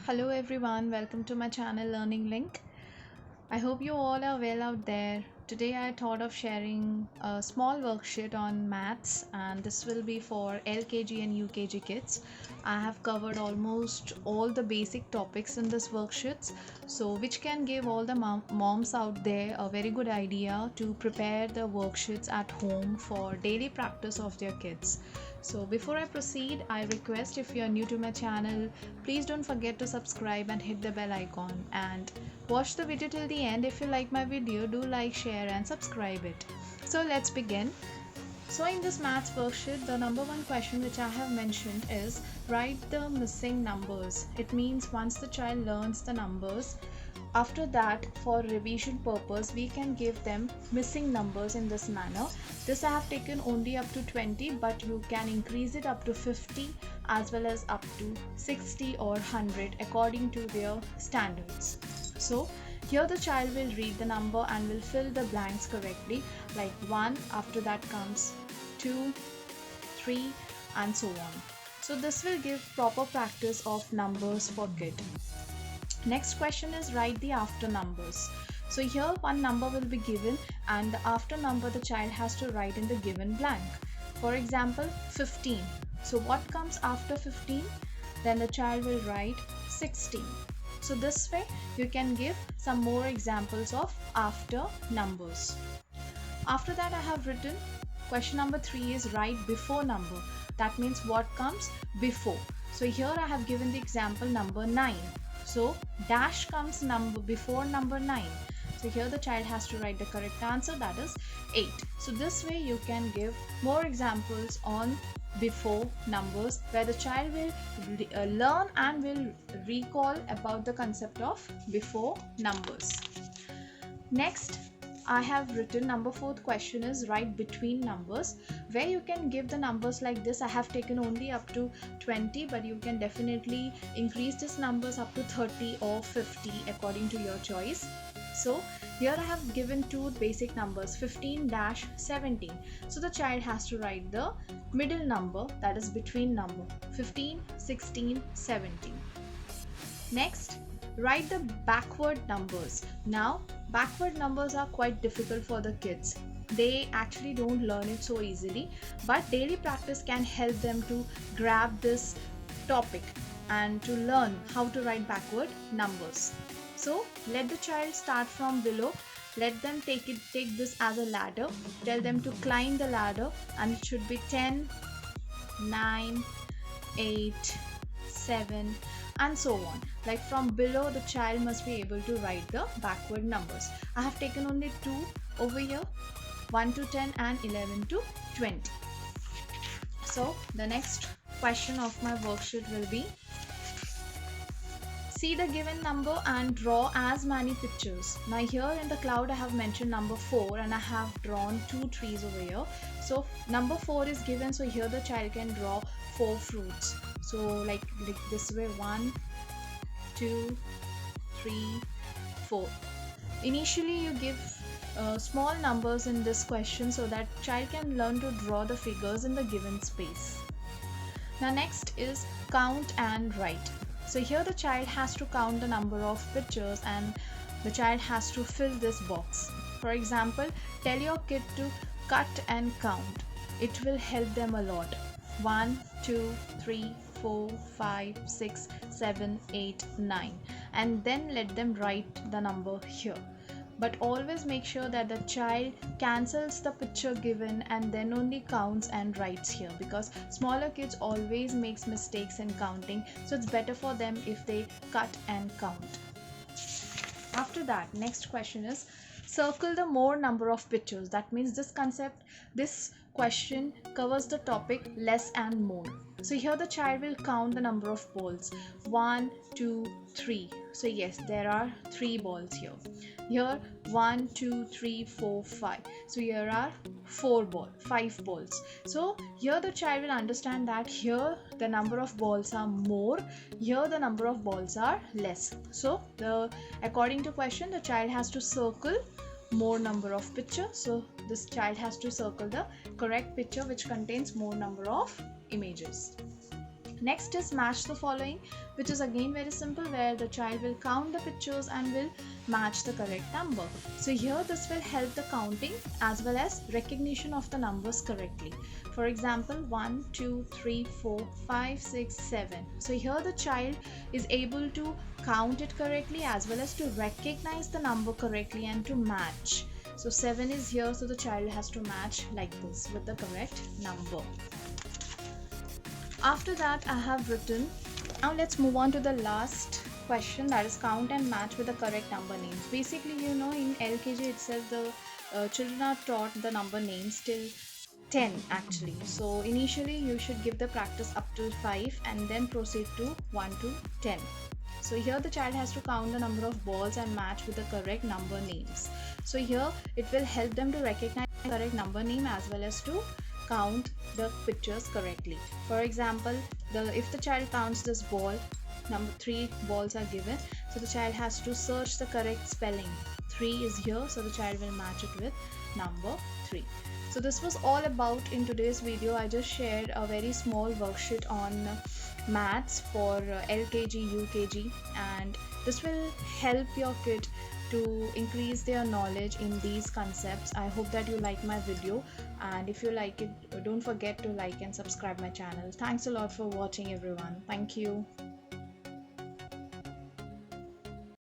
Hello everyone, welcome to my channel Learning Link. I hope you all are well out there. Today I thought of sharing a small worksheet on maths, and this will be for LKG and UKG kids. I have covered almost all the basic topics in this worksheets, so which can give all the moms out there a very good idea to prepare the worksheets at home for daily practice of their kids. So before I proceed, I request, if you are new to my channel, please don't forget to subscribe and hit the bell icon, and watch the video till the end. If you like my video, do like, share and subscribe it. So let's begin. So in this maths worksheet, the number one question which I have mentioned is write the missing numbers. It means once the child learns the numbers, after that, for revision purpose, we can give them missing numbers in this manner. This I have taken only up to 20, but you can increase it up to 50 as well as up to 60 or 100 according to their standards. So here the child will read the number and will fill the blanks correctly, like 1, after that comes 2, 3 and so on. So this will give proper practice of numbers for kid. Next question is write the after numbers. So here one number will be given and the after number the child has to write in the given blank. For example, 15. So what comes after 15? Then the child will write 16. So this way you can give some more examples of after numbers. After that I have written question number 3 is write before number. That means what comes before. So here I have given the example number 9. So dash comes before number 9. So here the child has to write the correct answer, that is 8. So this way you can give more examples on before numbers, where the child will learn and will recall about the concept of before numbers. Next, I have written number 4th question is write between numbers, where you can give the numbers like this. I have taken only up to 20, but you can definitely increase these numbers up to 30 or 50 according to your choice. So here I have given two basic numbers, 15-17. So the child has to write the middle number, that is between number, 15, 16, 17. Next, write the backward numbers. Now backward numbers are quite difficult for the kids. They actually don't learn it so easily, but daily practice can help them to grab this topic and to learn how to write backward numbers. So let the child start from below. Let them take this as a ladder. Tell them to climb the ladder, and it should be 10, 9, 8, 7 and so on. Like from below the child must be able to write the backward numbers. I have taken only 2 over here, 1 to 10 and 11 to 20. So the next question of my worksheet will be see the given number and draw as many pictures. Now here in the cloud I have mentioned number 4 and I have drawn 2 trees over here. So number 4 is given, so here the child can draw 4 fruits. So like this way, 1, 2, 3, 4. Initially you give small numbers in this question so that child can learn to draw the figures in the given space. Now next is count and write. So here the child has to count the number of pictures and the child has to fill this box. For example, tell your kid to cut and count. It will help them a lot. 1, 2, 3, 4, 5, 6, 7, 8, 9, and then let them write the number here. But always make sure that the child cancels the picture given and then only counts and writes here, because smaller kids always makes mistakes in counting, so it's better for them if they cut and count. After that, next question is circle the more number of pictures. That means this question covers the topic less and more. So here the child will count the number of balls, 1, 2, 3. So yes, there are 3 balls here. Here 1, 2, 3, 4, 5. So here are 5 balls. So here the child will understand that here the number of balls are more, here the number of balls are less. So according to question, the child has to circle more number of picture. So this child has to circle the correct picture which contains more number of images. Next is match the following, which is again very simple, where the child will count the pictures and will match the correct number. So here this will help the counting as well as recognition of the numbers correctly. For example, 1, 2, 3, 4, 5, 6, 7. So here the child is able to count it correctly as well as to recognize the number correctly and to match. So 7 is here, so the child has to match like this with the correct number. After that, I have written. Now let's move on to the last question, that is count and match with the correct number names. Basically, you know, in LKG itself, the children are taught the number names till 10 actually. So initially you should give the practice up to 5 and then proceed to 1 to 10. So here the child has to count the number of balls and match with the correct number names. So here it will help them to recognize the correct number name as well as to count the pictures correctly. For example, if the child counts this ball, number 3 balls are given, so the child has to search the correct spelling. 3 is here, so the child will match it with number 3. So this was all about in today's video. I just shared a very small worksheet on maths for LKG UKG, and this will help your kid to increase their knowledge in these concepts. I hope that you like my video, and if you like it, don't forget to like and subscribe my channel. Thanks a lot for watching everyone. Thank you.